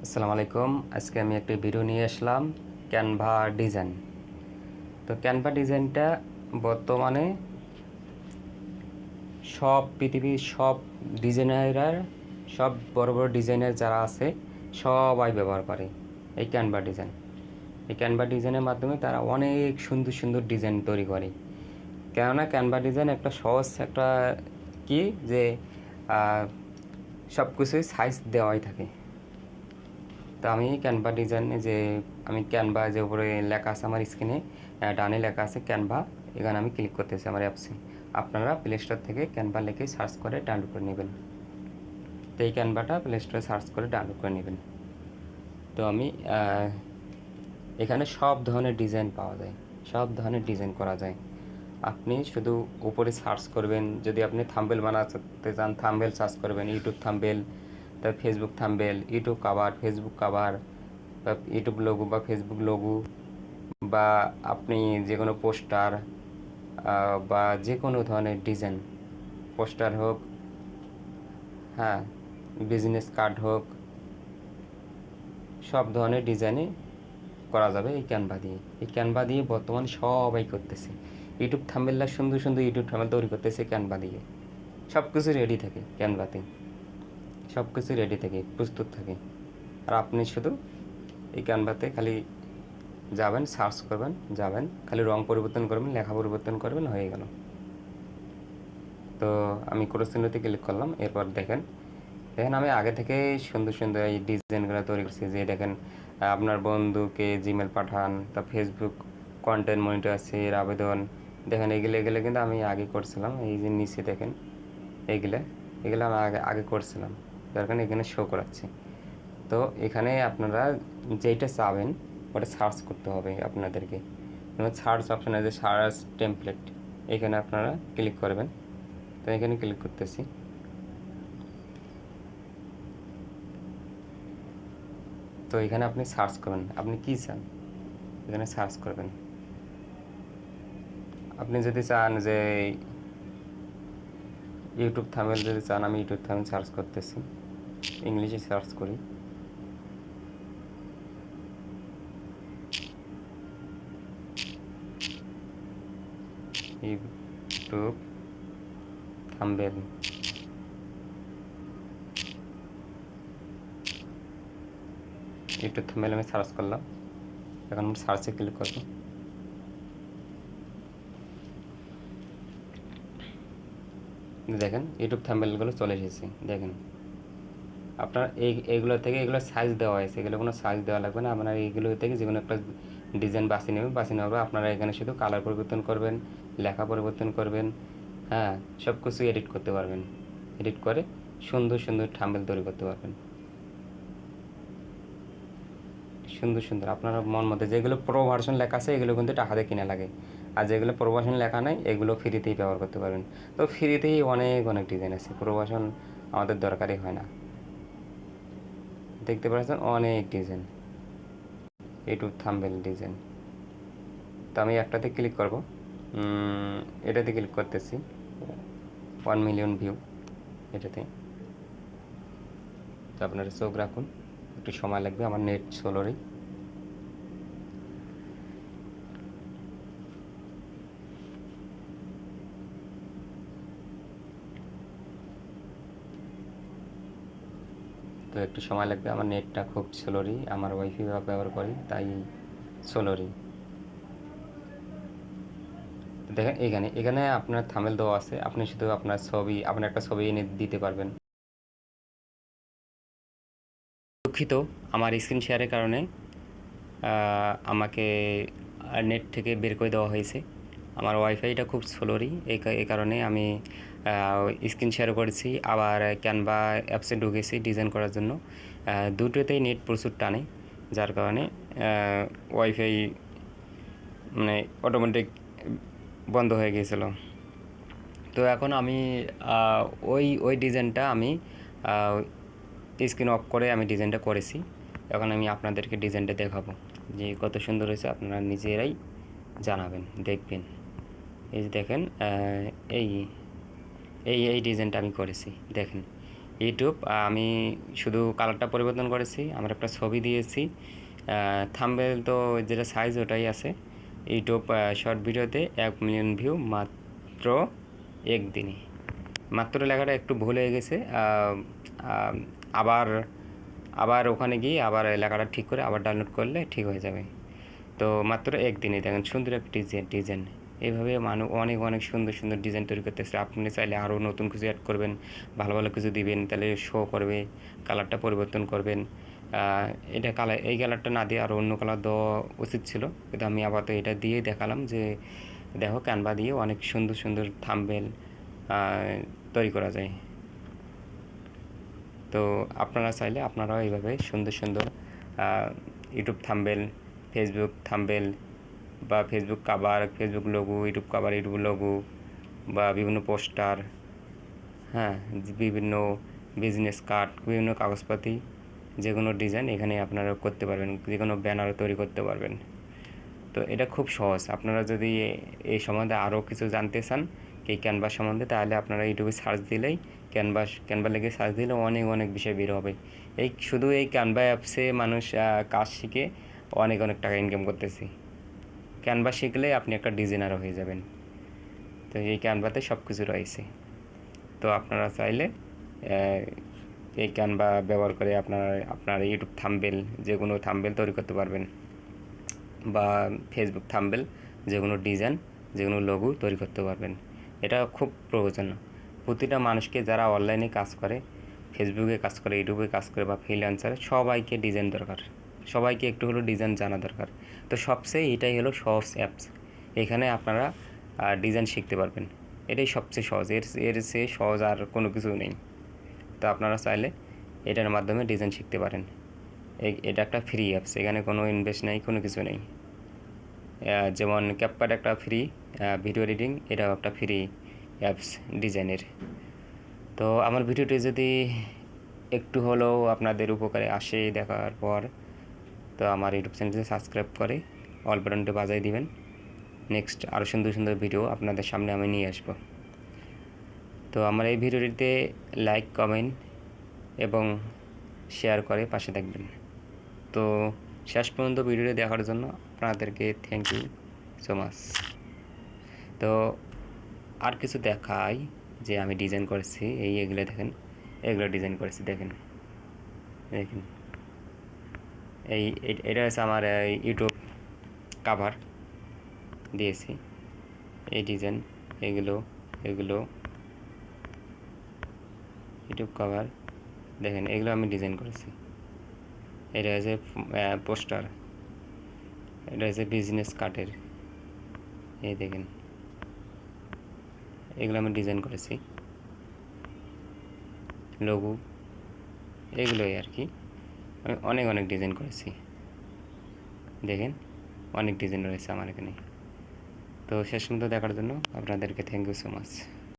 আসসালামু আলাইকুম। আজকে আমি একটা ভিডিও নিয়ে আসলাম ক্যানভা ডিজাইন। তো ক্যানভা ডিজাইনটা বর্তমানে সব পৃথিবীর সব ডিজাইনাররা, সব বড় বড় ডিজাইনার যারা আছে সবাই ব্যবহার করে এই ক্যানভা ডিজাইন। এই ক্যানভা ডিজাইনের মাধ্যমে তারা অনেক সুন্দর সুন্দর ডিজাইন তৈরি করে। কেননা ক্যানভা ডিজাইন একটা সহজ একটা কি যে সব কিছুই সাইজ দেওয়াই থাকে। তো আমি ক্যানভা ডিজাইনে যে আমি ক্যানভা যে উপরে লেখা আছে আমার স্ক্রিনে ডানে লেখা আছে ক্যানভা, এখানে আমি ক্লিক করতেছি আমার অ্যাপসে। আপনারা প্লে স্টোর থেকে ক্যানভা লিখে সার্চ করে ডাউনলোড করে নেবেন। তো এই ক্যানভাটা প্লে স্টোরে সার্চ করে ডাউনলোড করে নেবেন। তো আমি এখানে সব ধরনের ডিজাইন পাওয়া যায়, সব ধরনের ডিজাইন করা যায়। আপনি শুধু উপরে সার্চ করবেন, যদি আপনি থাম্বনেল বানাতে চান থাম্বনেল সার্চ করবেন, ইউটিউব থাম্বনেল, তারপর Facebook thumbnail, YouTube cover, Facebook cover, বা ইউটিউব লোগো বা ফেসবুক লোগো, বা আপনি যে কোনো পোস্টার বা যে কোনো ধরনের ডিজাইন, পোস্টার হোক, হ্যাঁ, বিজনেস কার্ড হোক, সব ধরনের ডিজাইনই করা যাবে এই ক্যানভা দিয়ে। এই ক্যানভা দিয়ে বর্তমানে সবাই করতেছে। ইউটিউব থাম্বনেলটা সুন্দর সুন্দর ইউটিউব থাম্বনেল তৈরি করতেছে ক্যানভা দিয়ে। সব কিছু রেডি থাকে ক্যানভাতে, সব কিছু রেডি থাকে, প্রস্তুত থাকে। আর আপনি শুধু এই ক্যানভাতে খালি যাবেন, সার্চ করবেন, যাবেন, খালি রং পরিবর্তন করবেন, লেখা পরিবর্তন করবেন, হয়ে গেল। তো আমি ক্রস চিহ্নতে ক্লিক করলাম। এরপর দেখেন দেখেন আমি আগে থেকে সুন্দর সুন্দর এই ডিজাইনগুলো তৈরি করছি। যে দেখেন আপনার বন্ধুকে জিমেল পাঠান, তা ফেসবুক কন্টেন্ট মনিটরের আবেদন, দেখেন এগুলো এগুলো কিন্তু আমি আগে করছিলাম। এই যে নিচে দেখেন এগুলো এগুলো আমি আগে আগে করছিলাম, যার কারণে এখানে শো করাচ্ছি। তো এখানে আপনারা যেইটা চাবেন ওটা সার্চ করতে হবে আপনাদেরকে। যেমন সার্চ অপশন আছে, সার্চ টেমপ্লেট, এখানে আপনারা ক্লিক করবেন। তো এখানে ক্লিক করতেছি। তো এখানে আপনি সার্চ করবেন আপনি কী চান, এখানে সার্চ করবেন। আপনি যদি চান যে ইউটিউব থাম্বনেল যদি চান, আমি ইউটিউব থাম্বনেল সার্চ করতেছি, ইংলিশে সার্চ করি। ইউটিউব থাম্বনেল, ইউটিউব থাম্বনেল আমি সার্চ করলাম। এখন আমি সার্চে ক্লিক করব। দেখেন ইউটিউব থাম্বনেলগুলো চলে এসেছে। দেখেন আপনার এইগুলো থেকে এগুলো সাইজ দেওয়া হয়েছে, এগুলো কোনো সাইজ দেওয়া লাগবে না। আপনার এইগুলো থেকে যে কোনো একটা ডিজাইন বাছিয়ে নেবেন, বাছিয়ে নেওয়ার পর আপনারা এখানে শুধু কালার পরিবর্তন করবেন, লেখা পরিবর্তন করবেন, হ্যাঁ, সব কিছু এডিট করতে পারবেন। এডিট করে সুন্দর সুন্দর থাম্বনেল তৈরি করতে পারবেন, সুন্দর সুন্দর আপনার মন মতো। যেগুলো প্রো ভার্সন লেখা আছে এগুলো কিন্তু টাকা দিয়ে কিনা লাগে, আর যেগুলো প্রো ভার্সন লেখা নেই এগুলো ফ্রিতেই ব্যবহার করতে পারবেন। তো ফ্রিতেই অনেক অনেক ডিজাইন আছে, প্রো ভার্সন আমাদের দরকারই হয় না। দেখতে পাচ্ছেন অনেক ডিজাইন, ইউটিউব থাম্বনেল ডিজাইন। তো আমি একটাতে ক্লিক করব, এটাতে ক্লিক করতেছি, 1 মিলিয়ন ভিউ এটাতে। তো আপনারা চোখ রাখুন, একটু সময় লাগবে, আমার নেট স্লোরই। তো একটু সময় লাগবে, আমার নেটটা খুব স্লোরই, আমার ওয়াইফাই ব্যবহার করি তাই স্লোরই। দেখেন এখানে এখানে আপনার থাম্বনেল দেওয়া আছে, আপনি শুধু আপনার ছবি, আপনার একটা ছবি এনে দিতে পারবেন। দুঃখিত, আমার স্ক্রিন শেয়ারের কারণে আমাকে নেট থেকে বের করে দেওয়া হয়েছে। আমার ওয়াইফাইটা খুব স্লোরই, এই কারণে আমি স্ক্রিন শেয়ার করেছি, আবার ক্যানভা অ্যাপসে ঢুকেছি ডিজাইন করার জন্য। দুটোতেই নেট প্রচুর টানে, যার কারণে ওয়াইফাই মানে অটোমেটিক বন্ধ হয়ে গিয়েছিল। তো এখন আমি ওই ওই ডিজাইনটা আমি স্ক্রিন অফ করে আমি ডিজাইনটা করেছি। এখন আমি আপনাদেরকে ডিজাইনটা দেখাবো যে কত সুন্দর হয়েছে, আপনারা নিজেরাই জানাবেন, দেখবেন। এই যে দেখেন এই এই এই ডিজাইনটা আমি করেছি, দেখেন ইউটিউব আমি শুধু কালারটা পরিবর্তন করেছি, আমার একটা ছবি দিয়েছি, থাম্বনেল তো যেটা সাইজ ওটাই আছে। ইউটিউব শর্ট ভিডিওতে 1 মিলিয়ন ভিউ মাত্র একদিনই। মাত্র লেখাটা একটু ভুল হয়ে গেছে, আহ, আবার আবার ওখানে গিয়ে আবার লেখাটা ঠিক করে আবার ডাউনলোড করলে ঠিক হয়ে যাবে। তো মাত্র একদিনে দেখেন সুন্দর একটা ডিজাইন। এইভাবে মানুষ অনেক অনেক সুন্দর সুন্দর ডিজাইন তৈরি করতেছে। আপনি চাইলে আরও নতুন কিছু অ্যাড করবেন, ভালো ভালো কিছু দিবেন, তাহলে শো করবে, কালারটা পরিবর্তন করবেন। এটা কালার, এই কালারটা না দিয়ে আরও অন্য কালার দেওয়া উচিত ছিল, কিন্তু আমি আপাতত এটা দিয়ে দেখালাম যে দেখো ক্যানভা দিয়ে অনেক সুন্দর সুন্দর থাম্বনেল তৈরি করা যায়। তো আপনারা চাইলে আপনারাও এইভাবে সুন্দর সুন্দর ইউটিউব থাম্বনেল, ফেসবুক থাম্বনেল বা Facebook cover, Facebook logo, YouTube cover, YouTube logo বা বিভিন্ন পোস্টার, হ্যাঁ, বিভিন্ন বিজনেস কার্ড, বিভিন্ন কাগজপাতি, যে কোনো ডিজাইন এখানে আপনারা করতে পারবেন, যে কোনো ব্যানার তৈরি করতে পারবেন। তো এটা খুব সহজ। আপনারা যদি এই সম্বন্ধে আরও কিছু জানতে চান এই ক্যানভাস সম্বন্ধে, তাহলে আপনারা ইউটিউবে সার্চ দিলেই ক্যানভা লেগে সার্চ দিলে অনেক অনেক বিষয় বের হবে। এই শুধু এই ক্যানভা অ্যাপসে মানুষ কাজ শিখে অনেক অনেক টাকা ইনকাম করতেছে। ক্যানভা শিখলে আপনি একটা ডিজাইনার হয়ে যাবেন। তো এই ক্যানভাতে সব কিছু রয়েছে। তো আপনারা চাইলে এই ক্যানভা ব্যবহার করে আপনার ইউটিউব থাম্বনেল, যে কোনো থাম্বনেল তৈরি করতে পারবেন, বা ফেসবুক থাম্বনেল, যে কোনো ডিজাইন, যে কোনো লোগো তৈরি করতে পারবেন। এটা খুব প্রয়োজন প্রতিটা মানুষকে, যারা অনলাইনে কাজ করে, ফেসবুকে কাজ করে, ইউটিউবে কাজ করে বা ফ্রিল্যান্সার, সবাইকে ডিজাইন দরকার, সবাইকে একটু হলেও ডিজাইন জানা দরকার। তো সবচেয়ে এটাই হলো সহজ অ্যাপস। এখানে আপনারা ডিজাইন শিখতে পারবেন, এটাই সবচেয়ে সহজ। এর চেয়ে সহজ আর কোনো কিছু নেই। তো আপনারা চাইলে এটার মাধ্যমে ডিজাইন শিখতে পারেন। এটা একটা ফ্রি অ্যাপস, এখানে কোনো ইনভেস্ট নেই, কোনো কিছু নেই। যেমন ক্যাপকাট একটা ফ্রি ভিডিও এডিটিং, এটাও একটা ফ্রি অ্যাপস ডিজাইনের। তো আমার ভিডিওটি যদি একটু হলেও আপনাদের উপকারে আসে দেখার পর, তো আমার ইউটিউব চ্যানেলটি সাবস্ক্রাইব করে অল বাটনটি বাজাই দিবেন। নেক্সট আরও সুন্দর সুন্দর ভিডিও আপনাদের সামনে আমি নিয়ে আসব। তো আমার এই ভিডিওটিতে লাইক, কমেন্ট এবং শেয়ার করে পাশে থাকবেন। তো শেষ পর্যন্ত ভিডিওটি দেখার জন্য আপনাদেরকে থ্যাংক ইউ সো মাচ। তো আর কিছু দেখাই যে আমি ডিজাইন করেছি, এগুলো দেখেন, এগুলো ডিজাইন করেছি, দেখেন দেখেন এটা হচ্ছে আমার ইউটিউব কাভার দিয়েছি, এই ডিজাইন, এগুলো ইউটিউব কাভার দেখেন, এগুলো আমি ডিজাইন করেছি। এটা হচ্ছে পোস্টার, এটা হচ্ছে বিজনেস কার্ডের, এই দেখেন এগুলো আমি ডিজাইন করেছি, লোগো, এগুলোই আর কি। আমি অনেক অনেক ডিজাইন করেছি, দেখেন অনেক ডিজাইন রয়েছে আমার এখানে। তো শেষ পর্যন্ত দেখার জন্য আপনাদেরকে থ্যাংক ইউ সো মাচ।